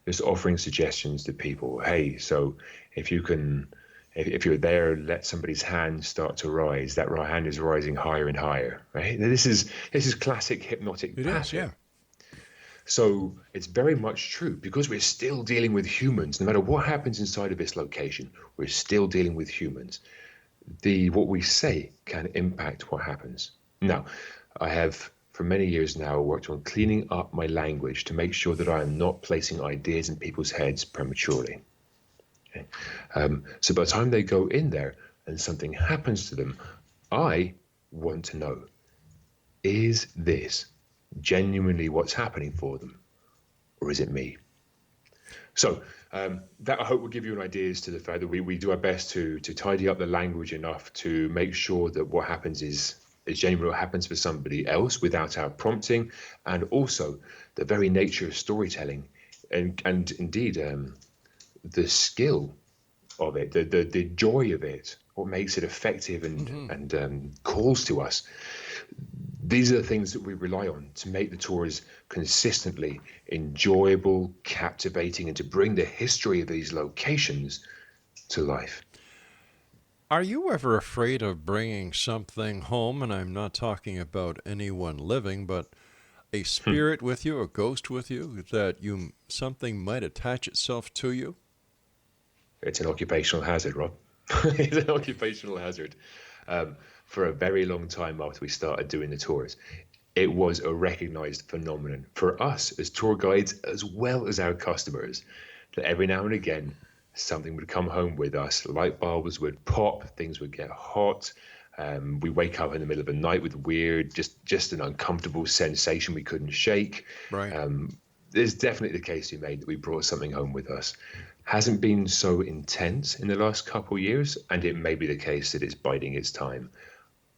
Just offering suggestions to people. Hey, so if you can, if you're there, let somebody's hand start to rise. That right hand is rising higher and higher. Right. This is classic hypnotic pattern. Is, yeah. So it's very much true, because we're still dealing with humans. No matter what happens inside of this location, we're still dealing with humans. What we say can impact what happens. Now, I have for many years now worked on cleaning up my language to make sure that I am not placing ideas in people's heads prematurely. Okay? So by the time they go in there and something happens to them, I want to know, is this genuinely what's happening for them, or is it me? So that I hope will give you an idea as to the fact that we do our best to tidy up the language enough to make sure that what happens is genuinely what happens for somebody else without our prompting, and also the very nature of storytelling and indeed the skill of it, the joy of it, what makes it effective and calls to us. These are the things that we rely on to make the tours consistently enjoyable, captivating, and to bring the history of these locations to life. Are you ever afraid of bringing something home? And I'm not talking about anyone living, but a spirit with you, a ghost with you, that something might attach itself to you? It's an occupational hazard, Rob. It's an occupational hazard. For a very long time after we started doing the tours, it was a recognized phenomenon for us as tour guides as well as our customers, that every now and again something would come home with us, light bulbs would pop, things would get hot, we wake up in the middle of the night with weird, just an uncomfortable sensation we couldn't shake. Right. There's definitely the case to be made that we brought something home with us. Hasn't been so intense in the last couple of years, and it may be the case that it's biding its time.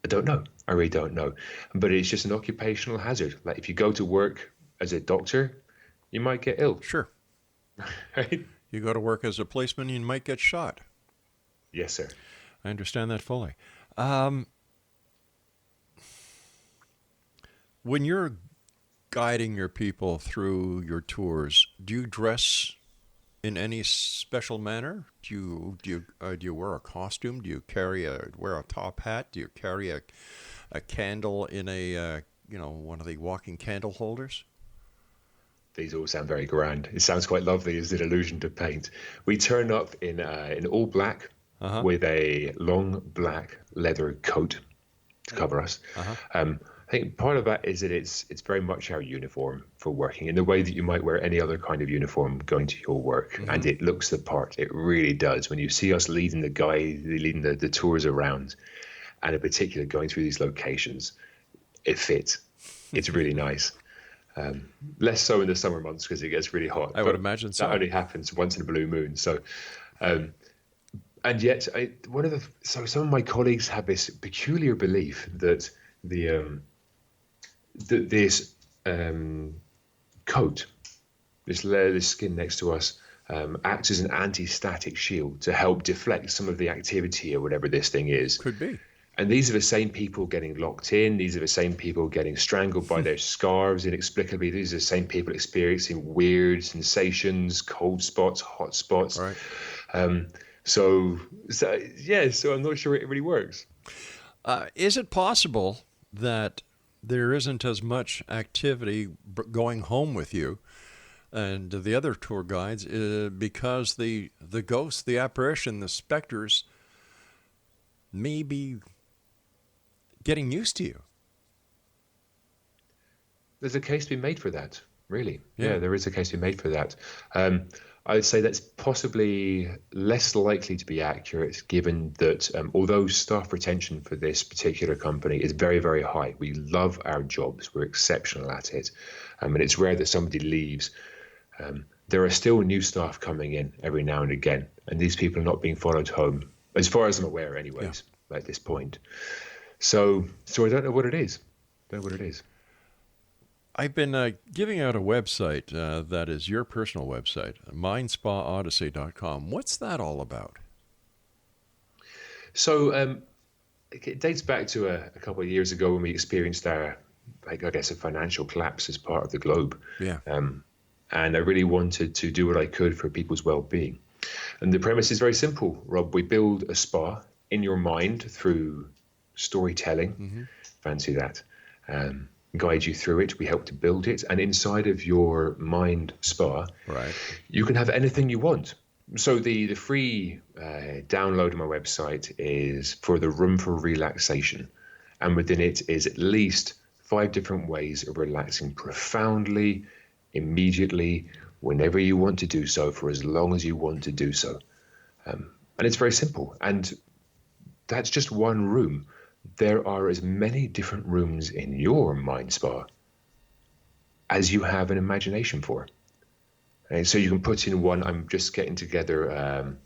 I don't know. I really don't know. But it's just an occupational hazard. Like if you go to work as a doctor, you might get ill. Sure. Right? You go to work as a policeman, you might get shot. Yes, sir. I understand that fully. When you're guiding your people through your tours, do you dress in any special manner? Do you wear a costume? Do you wear a top hat? Do you carry a candle in a one of the walking candle holders? These all sound very grand. It sounds quite lovely as an illusion to paint. We turn up in all black with a long black leather coat to cover us. I think part of that is that it's very much our uniform for working in the way that you might wear any other kind of uniform going to your work. And it looks the part. It really does. When you see us leading the tours around, and in particular going through these locations, it fits. It's really nice. Less so in the summer months because it gets really hot. I would imagine so. That only happens once in a blue moon. So, and yet, some of my colleagues have this peculiar belief that this coat, this layer, this skin next to us, acts as an anti-static shield to help deflect some of the activity or whatever this thing is. Could be. And these are the same people getting locked in. These are the same people getting strangled by their scarves inexplicably. These are the same people experiencing weird sensations, cold spots, hot spots. Right. So I'm not sure it really works. Is it possible that there isn't as much activity going home with you and the other tour guides because the ghosts, the apparition, the specters may be getting used to you? There's a case to be made for that, really. Yeah. Yeah, there is a case to be made for that. I would say that's possibly less likely to be accurate, given that although staff retention for this particular company is very, very high, we love our jobs, we're exceptional at it, and it's rare that somebody leaves. There are still new staff coming in every now and again, and these people are not being followed home, as far as I'm aware anyways, at this point. So I don't know what it is. I've been giving out a website that is your personal website, mindspaodyssey.com. What's that all about? So it dates back to a couple of years ago when we experienced a financial collapse as part of the globe. Yeah. And I really wanted to do what I could for people's well-being. And the premise is very simple, Rob. We build a spa in your mind through storytelling. Fancy that. Guide you through it. We help to build it. And inside of your mind spa, right, you can have anything you want. So the free download on my website is for the room for relaxation. And within it is at least 5 different ways of relaxing profoundly, immediately, whenever you want to do so, for as long as you want to do so. And it's very simple. And that's just one room. There are as many different rooms in your mind spa as you have an imagination for. And so you can put in one. I'm just getting together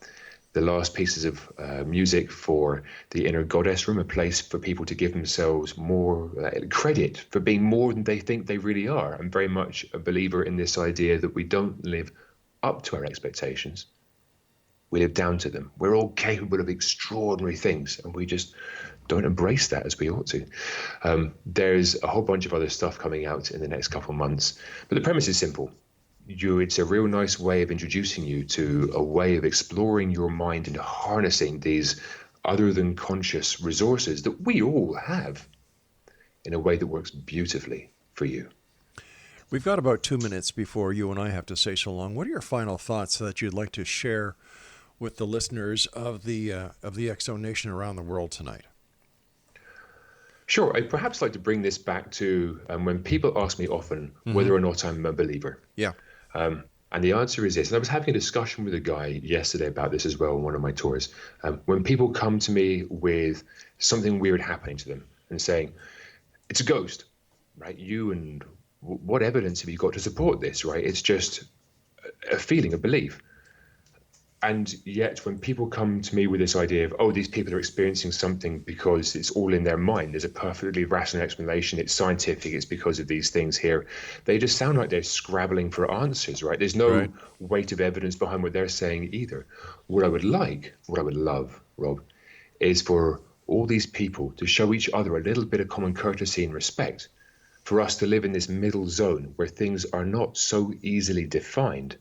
the last pieces of music for the inner goddess room, a place for people to give themselves more credit for being more than they think they really are. I'm very much a believer in this idea that we don't live up to our expectations. We live down to them. We're all capable of extraordinary things, and we just don't embrace that as we ought to. There's a whole bunch of other stuff coming out in the next couple of months, but the premise is simple. It's a real nice way of introducing you to a way of exploring your mind and harnessing these other than conscious resources that we all have in a way that works beautifully for you. We've got about 2 minutes before you and I have to say so long. What are your final thoughts that you'd like to share with the listeners of the X-Zone Nation around the world tonight? Sure. I'd perhaps like to bring this back to when people ask me often whether or not I'm a believer. Yeah. And the answer is yes. And I was having a discussion with a guy yesterday about this as well on one of my tours. When people come to me with something weird happening to them and saying, it's a ghost, right? What evidence have you got to support this, right? It's just a feeling, a belief. And yet when people come to me with this idea of, oh, these people are experiencing something because it's all in their mind, there's a perfectly rational explanation, it's scientific, it's because of these things here, they just sound like they're scrabbling for answers, right? There's no weight of evidence behind what they're saying either. What I would love, Rob, is for all these people to show each other a little bit of common courtesy and respect, for us to live in this middle zone where things are not so easily defined.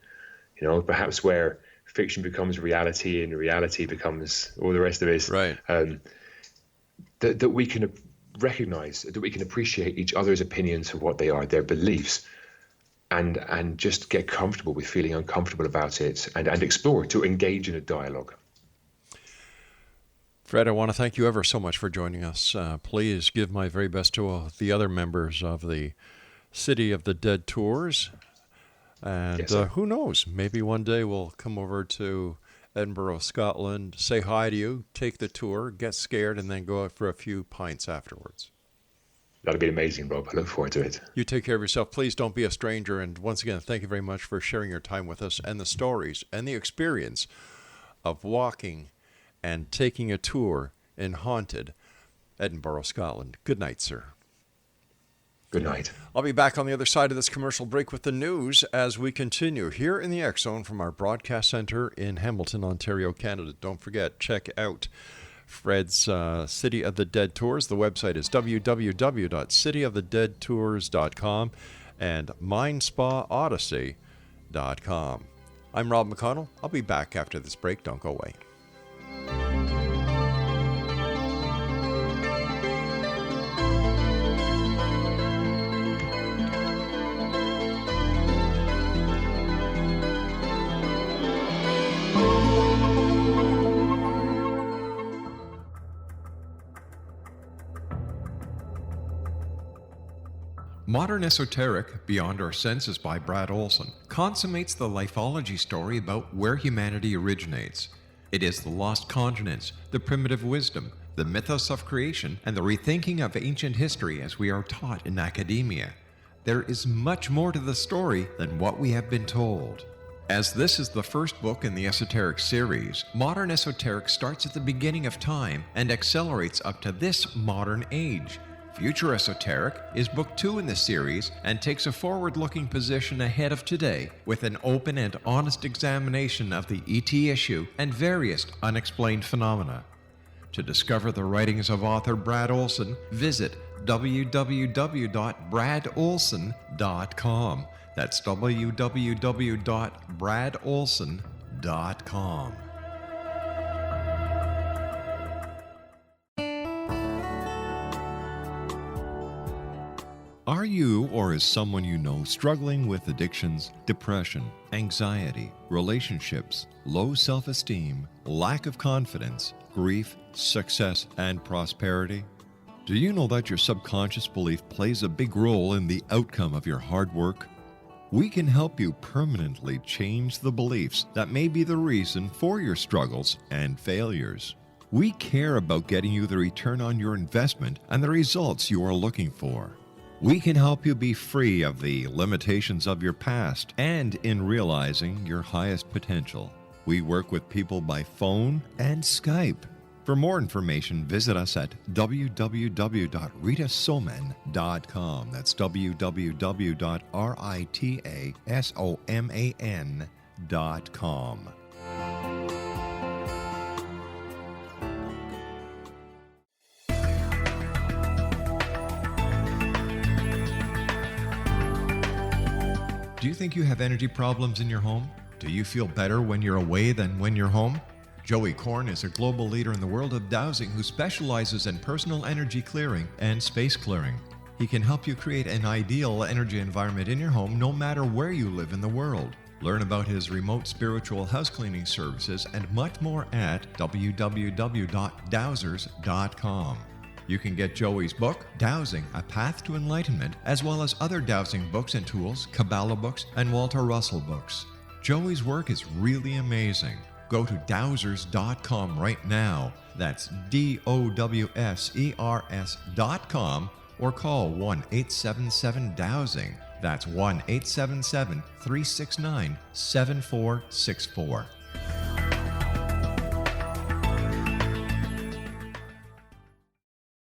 perhaps where fiction becomes reality and reality becomes all the rest of it. Right. That we can recognize, that we can appreciate each other's opinions for what they are, their beliefs, and just get comfortable with feeling uncomfortable about it, and explore, to engage in a dialogue. Fred, I want to thank you ever so much for joining us. Please give my very best to the other members of the City of the Dead tours. And Yes, who knows, maybe one day we'll come over to Edinburgh, Scotland, say hi to you, take the tour, get scared, and then go out for a few pints afterwards. That'll be amazing, Rob. I look forward to it. You take care of yourself. Please don't be a stranger. And once again, thank you very much for sharing your time with us and the stories and the experience of walking and taking a tour in haunted Edinburgh, Scotland. Good night, sir. Good night. I'll be back on the other side of this commercial break with the news as we continue here in the X Zone from our broadcast center in Hamilton, Ontario, Canada. Don't forget, check out Fred's City of the Dead tours. The website is www.cityofthedeadtours.com and mindspaodyssey.com. I'm Rob McConnell. I'll be back after this break. Don't go away. Modern Esoteric, Beyond Our Senses by Brad Olson, consummates the lifology story about where humanity originates. It is the lost continents, the primitive wisdom, the mythos of creation, and the rethinking of ancient history as we are taught in academia. There is much more to the story than what we have been told. As this is the first book in the Esoteric series, Modern Esoteric starts at the beginning of time and accelerates up to this modern age. Future Esoteric is book 2 in the series and takes a forward-looking position ahead of today with an open and honest examination of the ET issue and various unexplained phenomena. To discover the writings of author Brad Olson, visit www.bradolson.com. That's www.bradolson.com. Are you or is someone you know struggling with addictions, depression, anxiety, relationships, low self-esteem, lack of confidence, grief, success, and prosperity? Do you know that your subconscious belief plays a big role in the outcome of your hard work? We can help you permanently change the beliefs that may be the reason for your struggles and failures. We care about getting you the return on your investment and the results you are looking for. We can help you be free of the limitations of your past and in realizing your highest potential. We work with people by phone and Skype. For more information, visit us at www.ritasoman.com. That's www.ritasoman.com. Do you think you have energy problems in your home? Do you feel better when you're away than when you're home? Joey Korn is a global leader in the world of dowsing who specializes in personal energy clearing and space clearing. He can help you create an ideal energy environment in your home no matter where you live in the world. Learn about his remote spiritual house cleaning services and much more at www.dowsers.com. You can get Joey's book, Dowsing, A Path to Enlightenment, as well as other dowsing books and tools, Kabbalah books, and Walter Russell books. Joey's work is really amazing. Go to dowsers.com right now. That's DOWSERS.com or call 1-877-DOWSING. That's 1-877-369-7464.